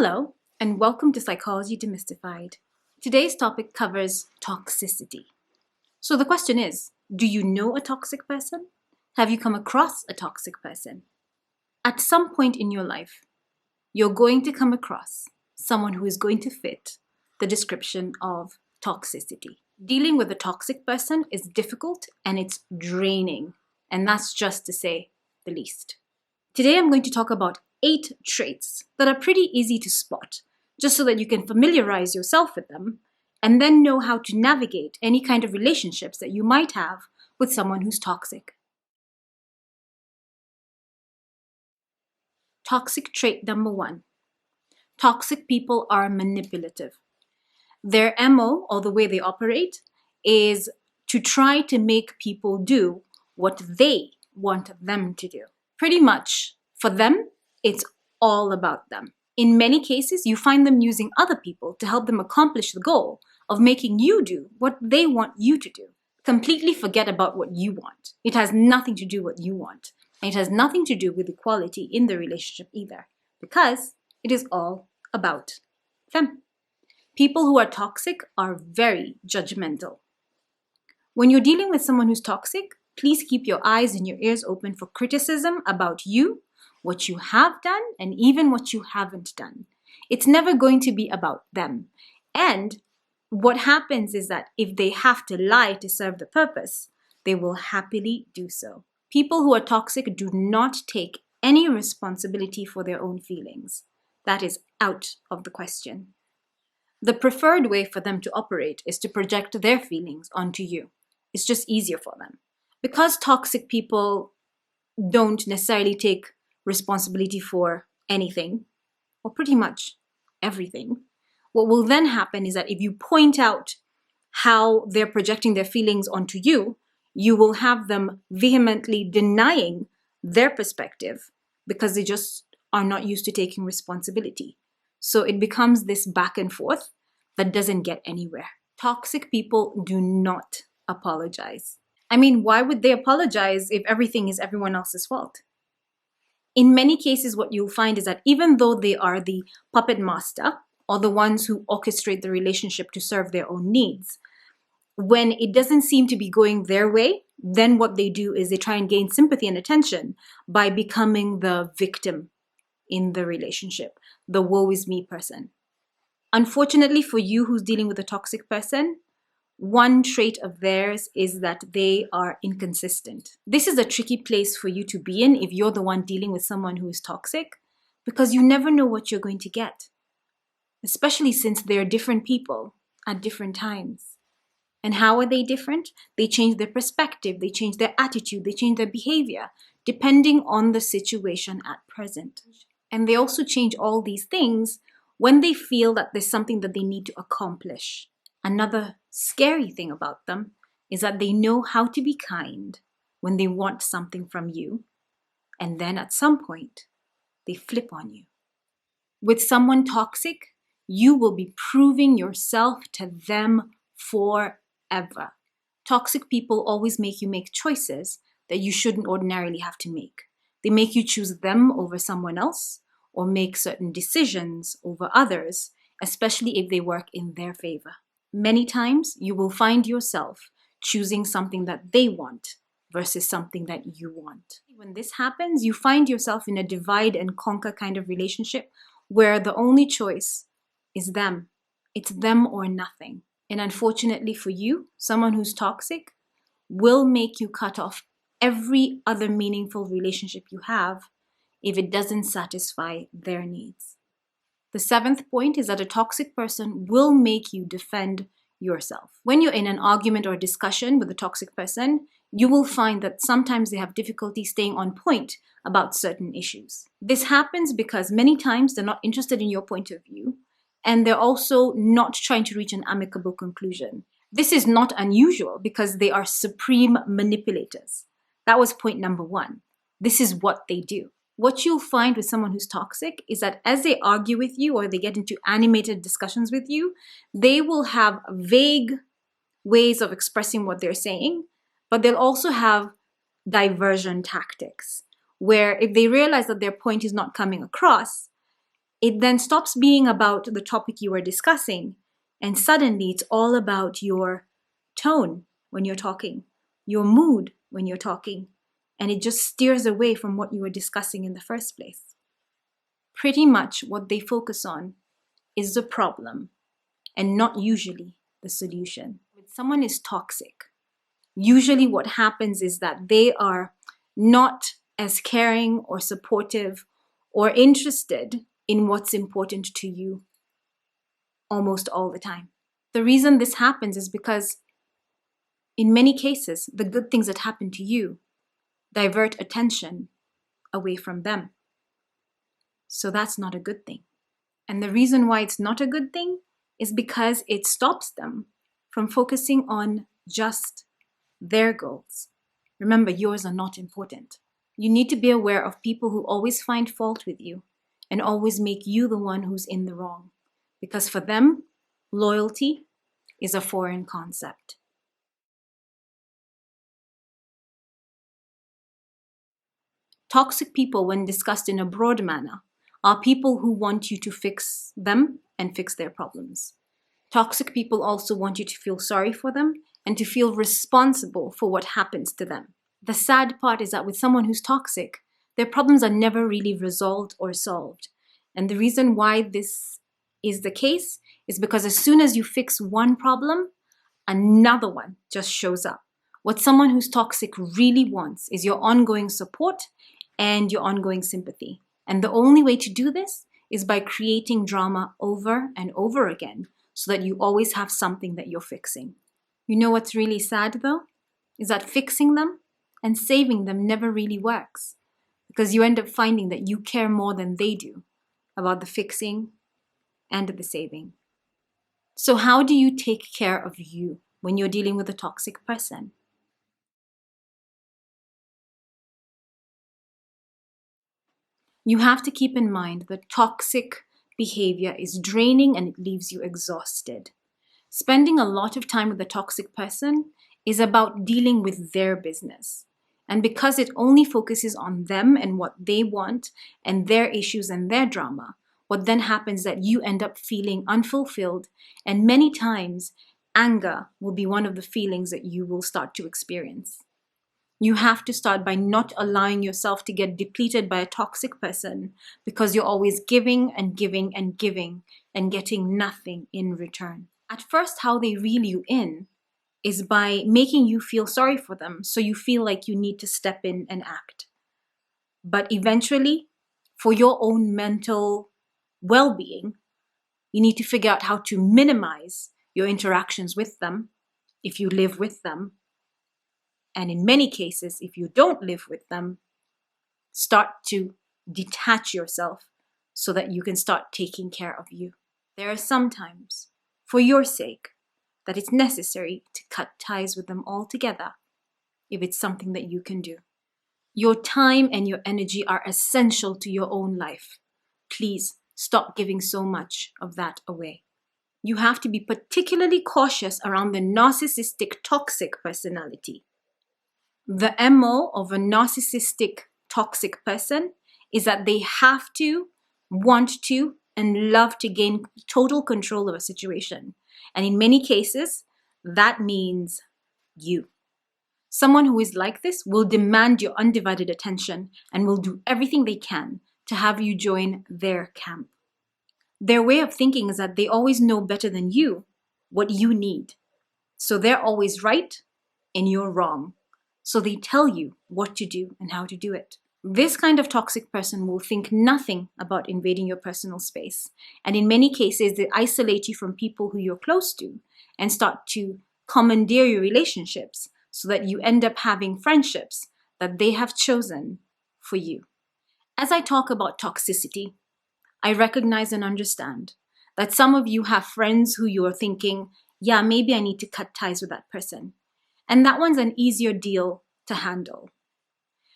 Hello, and welcome to Psychology Demystified. Today's topic covers toxicity. So the question is, do you know a toxic person? Have you come across a toxic person? At some point in your life, you're going to come across someone who is going to fit the description of toxicity. Dealing with a toxic person is difficult and it's draining, and that's just to say the least. Today I'm going to talk about 8 traits that are pretty easy to spot, just so that you can familiarize yourself with them and then know how to navigate any kind of relationships that you might have with someone who's toxic. Toxic trait number 1. Toxic people are manipulative. Their MO, or the way they operate, is to try to make people do what they want them to do. Pretty much, for them, it's all about them. In many cases, you find them using other people to help them accomplish the goal of making you do what they want you to do. Completely forget about what you want. It has nothing to do with what you want. And it has nothing to do with equality in the relationship either, because it is all about them. People who are toxic are very judgmental. When you're dealing with someone who's toxic, please keep your eyes and your ears open for criticism about you, what you have done, and even what you haven't done. It's never going to be about them. And what happens is that if they have to lie to serve the purpose, they will happily do so. People who are toxic do not take any responsibility for their own feelings. That is out of the question. The preferred way for them to operate is to project their feelings onto you. It's just easier for them. Because toxic people don't necessarily take responsibility for anything, or pretty much everything, what will then happen is that if you point out how they're projecting their feelings onto you, you will have them vehemently denying their perspective because they just are not used to taking responsibility. So it becomes this back and forth that doesn't get anywhere. Toxic people do not apologize. I mean, why would they apologize if everything is everyone else's fault? In many cases, what you'll find is that even though they are the puppet master or the ones who orchestrate the relationship to serve their own needs, when it doesn't seem to be going their way, then what they do is they try and gain sympathy and attention by becoming the victim in the relationship, the woe is me person. Unfortunately for you who's dealing with a toxic person, one trait of theirs is that they are inconsistent. This is a tricky place for you to be in if you're the one dealing with someone who is toxic, because you never know what you're going to get, especially since they're different people at different times. And how are they different? They change their perspective, they change their attitude, they change their behavior, depending on the situation at present. And they also change all these things when they feel that there's something that they need to accomplish. Another scary thing about them is that they know how to be kind when they want something from you, and then at some point, they flip on you. With someone toxic, you will be proving yourself to them forever. Toxic people always make you make choices that you shouldn't ordinarily have to make. They make you choose them over someone else, or make certain decisions over others, especially if they work in their favor. Many times, you will find yourself choosing something that they want versus something that you want. When this happens, you find yourself in a divide and conquer kind of relationship where the only choice is them. It's them or nothing. And unfortunately for you, someone who's toxic will make you cut off every other meaningful relationship you have if it doesn't satisfy their needs. The 7th point is that a toxic person will make you defend yourself. When you're in an argument or discussion with a toxic person, you will find that sometimes they have difficulty staying on point about certain issues. This happens because many times they're not interested in your point of view, and they're also not trying to reach an amicable conclusion. This is not unusual because they are supreme manipulators. That was point number 1. This is what they do. What you'll find with someone who's toxic is that as they argue with you or they get into animated discussions with you, they will have vague ways of expressing what they're saying, but they'll also have diversion tactics, where if they realize that their point is not coming across, it then stops being about the topic you are discussing, and suddenly it's all about your tone when you're talking, your mood when you're talking, and it just steers away from what you were discussing in the first place. Pretty much what they focus on is the problem and not usually the solution. When someone is toxic, usually what happens is that they are not as caring or supportive or interested in what's important to you almost all the time. The reason this happens is because in many cases, the good things that happen to you divert attention away from them. So that's not a good thing. And the reason why it's not a good thing is because it stops them from focusing on just their goals. Remember, yours are not important. You need to be aware of people who always find fault with you and always make you the one who's in the wrong. Because for them, loyalty is a foreign concept. Toxic people, when discussed in a broad manner, are people who want you to fix them and fix their problems. Toxic people also want you to feel sorry for them and to feel responsible for what happens to them. The sad part is that with someone who's toxic, their problems are never really resolved or solved. And the reason why this is the case is because as soon as you fix one problem, another one just shows up. What someone who's toxic really wants is your ongoing support and your ongoing sympathy. And the only way to do this is by creating drama over and over again so that you always have something that you're fixing. You know what's really sad though? Is that fixing them and saving them never really works, because you end up finding that you care more than they do about the fixing and the saving. So how do you take care of you when you're dealing with a toxic person? You have to keep in mind that toxic behavior is draining and it leaves you exhausted. Spending a lot of time with a toxic person is about dealing with their business. And because it only focuses on them and what they want and their issues and their drama, what then happens is that you end up feeling unfulfilled, and many times anger will be one of the feelings that you will start to experience. You have to start by not allowing yourself to get depleted by a toxic person because you're always giving and giving and giving and getting nothing in return. At first, how they reel you in is by making you feel sorry for them, so you feel like you need to step in and act. But eventually, for your own mental well-being, you need to figure out how to minimize your interactions with them if you live with them. And in many cases, if you don't live with them, start to detach yourself so that you can start taking care of you. There are some times, for your sake, that it's necessary to cut ties with them altogether if it's something that you can do. Your time and your energy are essential to your own life. Please stop giving so much of that away. You have to be particularly cautious around the narcissistic toxic personality. The MO of a narcissistic toxic person is that they have to, want to, and love to gain total control of a situation. And in many cases, that means you. Someone who is like this will demand your undivided attention and will do everything they can to have you join their camp. Their way of thinking is that they always know better than you what you need. So they're always right and you're wrong. So they tell you what to do and how to do it. This kind of toxic person will think nothing about invading your personal space. And in many cases, they isolate you from people who you're close to and start to commandeer your relationships so that you end up having friendships that they have chosen for you. As I talk about toxicity, I recognize and understand that some of you have friends who you are thinking, yeah, maybe I need to cut ties with that person. And that one's an easier deal to handle.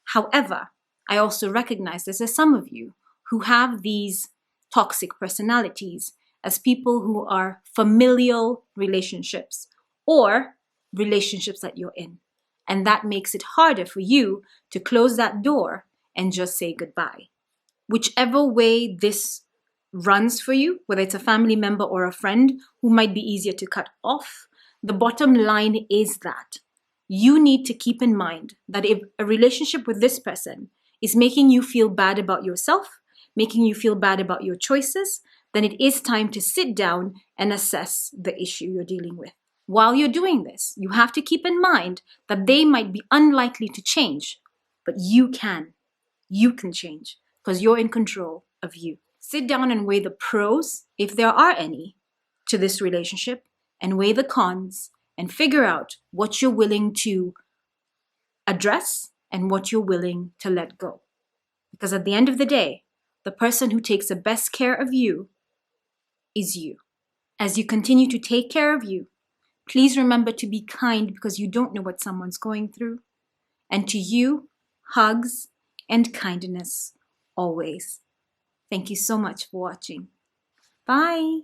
However, I also recognize there's some of you who have these toxic personalities as people who are familial relationships or relationships that you're in. And that makes it harder for you to close that door and just say goodbye. Whichever way this runs for you, whether it's a family member or a friend who might be easier to cut off, the bottom line is that you need to keep in mind that if a relationship with this person is making you feel bad about yourself, making you feel bad about your choices, then it is time to sit down and assess the issue you're dealing with. While you're doing this, you have to keep in mind that they might be unlikely to change, but you can. You can change because you're in control of you. Sit down and weigh the pros, if there are any, to this relationship, and weigh the cons and figure out what you're willing to address and what you're willing to let go. Because at the end of the day, the person who takes the best care of you is you. As you continue to take care of you, please remember to be kind because you don't know what someone's going through. And to you, hugs and kindness always. Thank you so much for watching. Bye.